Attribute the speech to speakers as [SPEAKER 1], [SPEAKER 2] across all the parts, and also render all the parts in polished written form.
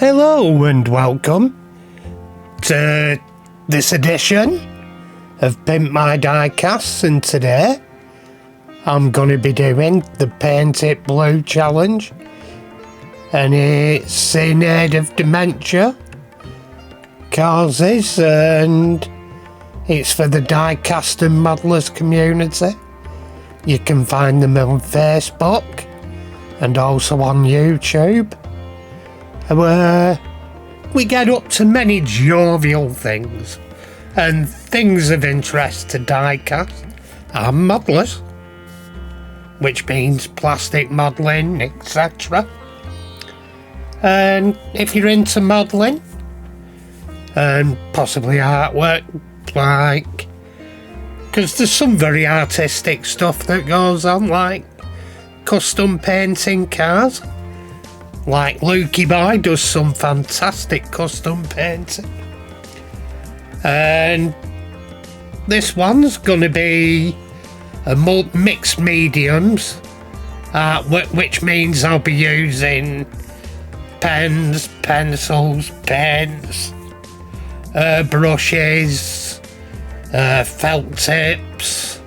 [SPEAKER 1] Hello and welcome to this edition of Pimp My Diecasts, and today I'm going to be doing the Paint It Blue challenge, and it's in aid of dementia causes, and it's for the diecast and modelers community. You can find them on Facebook and also on YouTube, where we get up to many jovial things and things of interest to diecast and modelers, which means plastic modelling, etc. And if you're into modelling and possibly artwork, like, because there's some very artistic stuff that goes on, like custom painting cars. Like Lukey Boy does some fantastic custom painting. And this one's going to be a mixed mediums, which means I'll be using pens, pencils, paints, brushes, felt tips,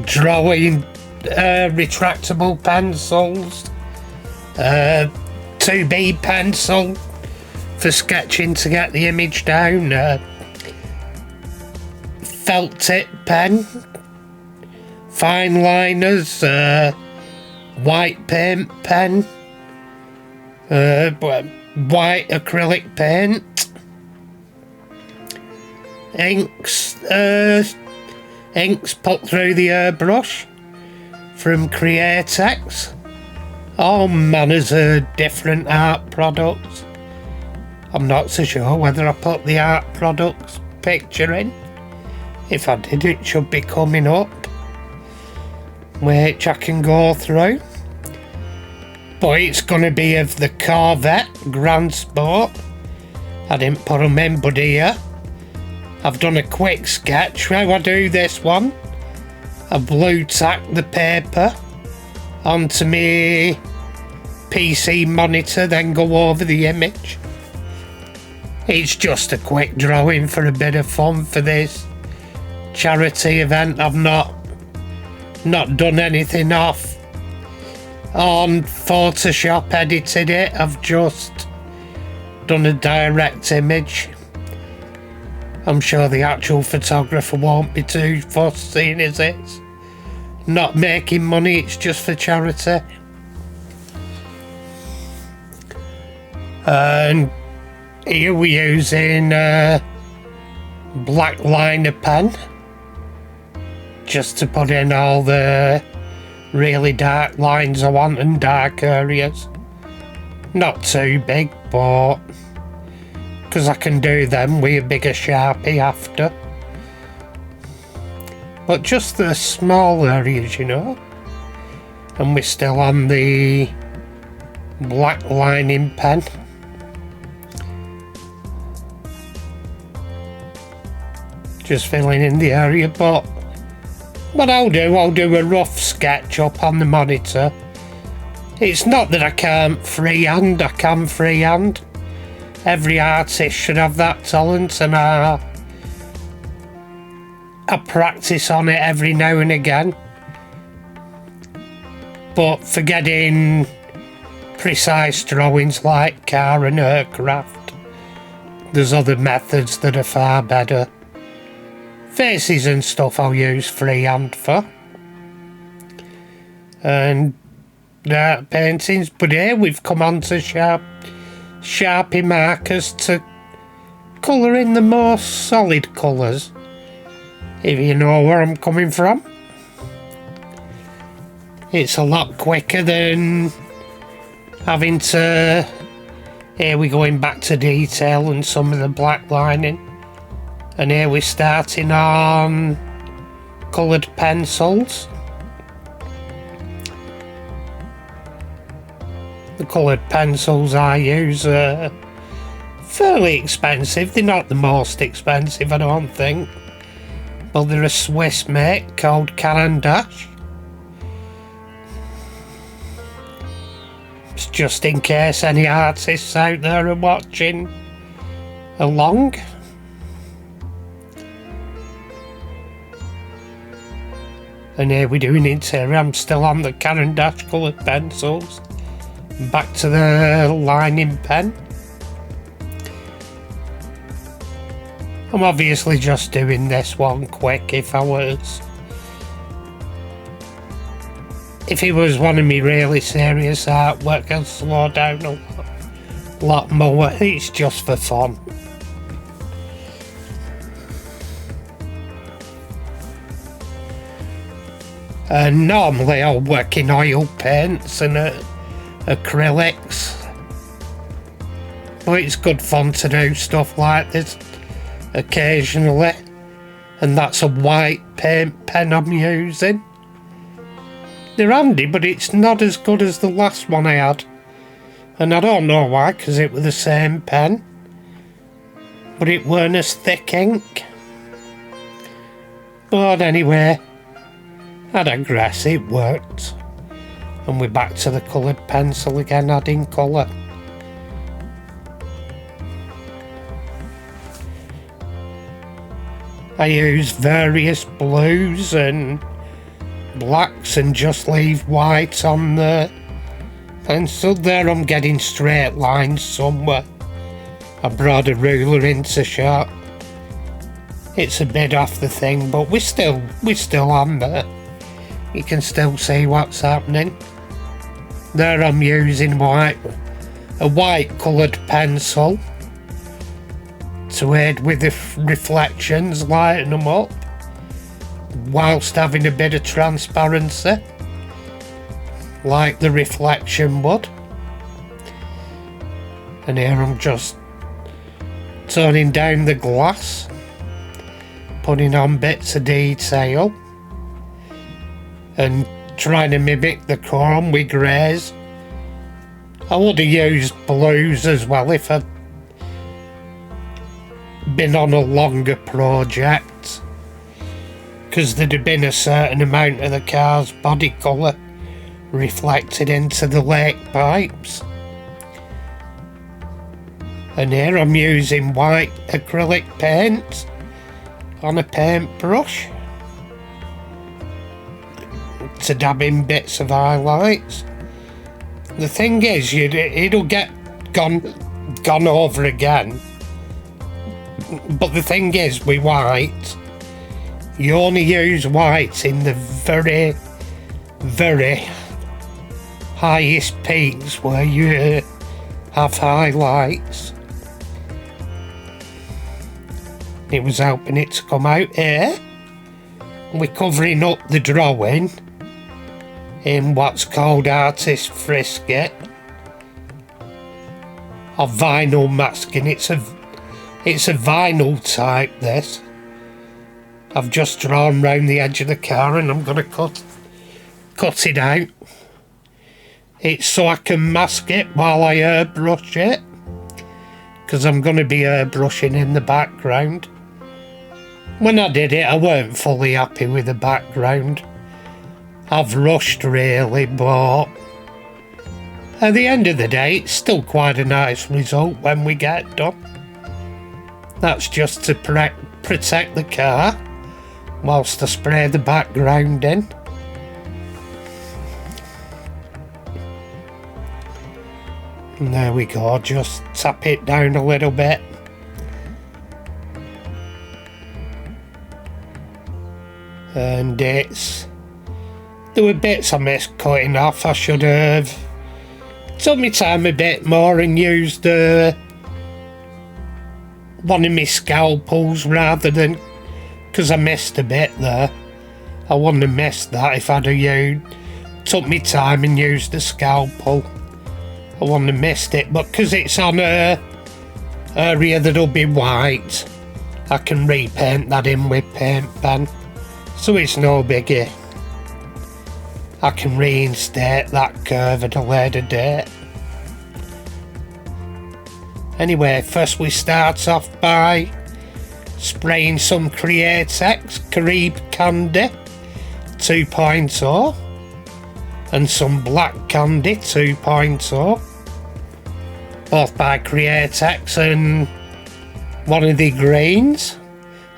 [SPEAKER 1] drawing, retractable pencils, 2B pencil for sketching to get the image down, felt tip pen, fine liners, white paint pen, white acrylic paint, inks put through the airbrush from Createx. All manners of different art products. I'm not so sure whether I put the art products picture in. If I did, it should be coming up, which I can go through. But it's going to be of the Corvette Grand Sport. I didn't put them in, but here I've done a quick sketch how I do this one. I blue tack the paper onto my PC monitor, then go over the image. It's just a quick drawing for a bit of fun for this charity event. I've not done anything off on Photoshop, edited it. I've just done a direct image. I'm sure the actual photographer won't be too fussed, seeing as it's not making money, it's just for charity. And here we're using black liner pen just to put in all the really dark lines I want and dark areas. Not too big, but because I can do them with a bigger Sharpie after. But just the small areas, you know. And we're still on the black lining pen. Just filling in the area, but what I'll do a rough sketch up on the monitor. It's not that I can't freehand, I can freehand. Every artist should have that talent, and I practice on it every now and again. But for getting precise drawings like car and aircraft, there's other methods that are far better. Faces and stuff I'll use freehand for. And paintings, but here we've come on to Sharpie markers to colour in the more solid colours, if you know where I'm coming from. It's a lot quicker than having to... Here we're going back to detail and some of the black lining. And here we're starting on coloured pencils. The coloured pencils I use are fairly expensive. They're not the most expensive, I don't think. But they're a Swiss make called Caran d'Ache. just in case any artists out there are watching along. And here we're doing interior. I'm still on the Caran d'Ache coloured pencils. Back to the lining pen. I'm obviously just doing this one quick. If it was one of me really serious artwork, I'd slow down a lot more. It's just for fun. And normally I'll work in oil paints and acrylics, but it's good fun to do stuff like this occasionally. And that's a white paint pen I'm using. They're handy, but it's not as good as the last one I had, and I don't know why, because it was the same pen, but it weren't as thick ink. But anyway, I digress. It worked, and we're back to the coloured pencil again, adding colour. I use various blues and blacks and just leave white on the pencil. There I'm getting straight lines somewhere. I brought a ruler into shot. It's a bit off the thing, but we're still on there. You can still see what's happening. There I'm using a white coloured pencil to aid with the reflections, lighten them up, whilst having a bit of transparency, like the reflection would. And here I'm just toning down the glass, putting on bits of detail, and trying to mimic the chrome with greys. I would have used blues as well if I'd been on a longer project, because there'd have been a certain amount of the car's body colour reflected into the lake pipes. And here I'm using white acrylic paint on a paintbrush to dab in bits of highlights. The thing is, it'll get gone over again, but the thing is, with white, you only use white in the very, very highest peaks where you have highlights. It was helping it to come out here. We're covering up the drawing in what's called artist frisket of vinyl masking. It's a vinyl type, this. I've just drawn round the edge of the car and I'm going to cut it out. It's so I can mask it while I airbrush it, because I'm going to be airbrushing in the background. When I did it, I weren't fully happy with the background. I've rushed really, but at the end of the day, it's still quite a nice result when we get done. That's just to protect the car whilst I spray the background in. And there we go, just tap it down a little bit. And there were bits I missed cutting off. I should have took my time a bit more and used one of my scalpels rather than, because I missed a bit there. I wouldn't have missed that if I'd have took my time and used the scalpel. I wouldn't have missed it, but because it's on a area that'll be white, I can repaint that in with paint pen, so it's no biggie. I can reinstate that curve at a later date. Anyway, first we start off by spraying some Createx Caribe Candy 2.0 and some Black Candy 2.0, both by Createx, and one of the greens,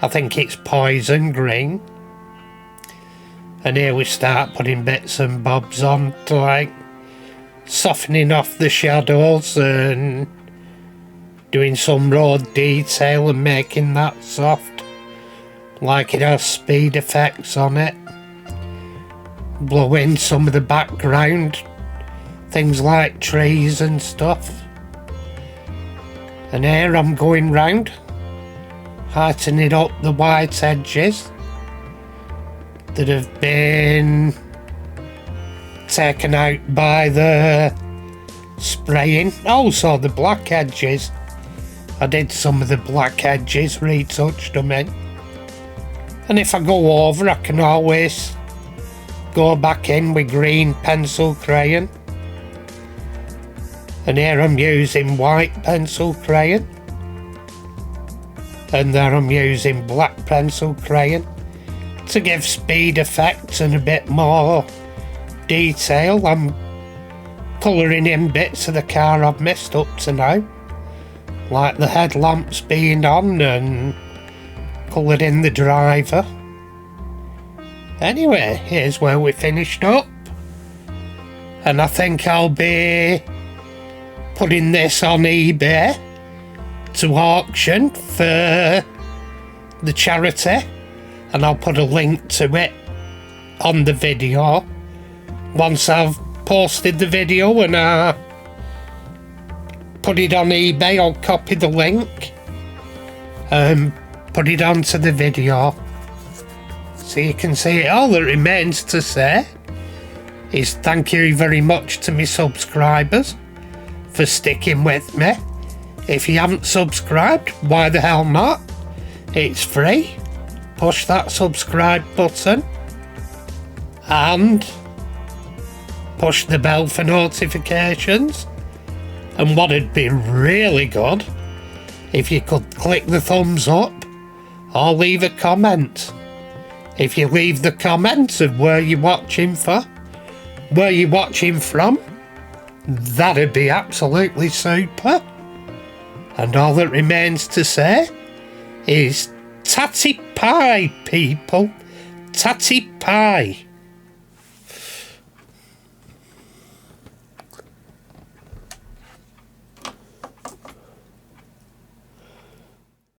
[SPEAKER 1] I think it's Poison Green. And here we start putting bits and bobs on to like softening off the shadows and doing some road detail and making that soft, like it has speed effects on it. Blowing some of the background, things like trees and stuff. And here I'm going round, heightening up the white edges that have been taken out by the spraying. Also the black edges, I did some of the black edges, retouched them in. And if I go over, I can always go back in with green pencil crayon. And here I'm using white pencil crayon. And there I'm using black pencil crayon to give speed effects and a bit more detail. I'm colouring in bits of the car I've missed up to now, like the headlamps being on, and coloured in the driver. Anyway, here's where we finished up, and I think I'll be putting this on eBay to auction for the charity, and I'll put a link to it on the video once I've posted the video, and I put it on eBay. I'll copy the link and put it onto the video so you can see it. All that remains to say is thank you very much to my subscribers for sticking with me. If you haven't subscribed, why the hell not? It's free. Push that subscribe button and push the bell for notifications. And what'd be really good, if you could click the thumbs up or leave a comment. If you leave the comment of where you're watching from, that'd be absolutely super. And all that remains to say is tatty pie, people. Tatty pie.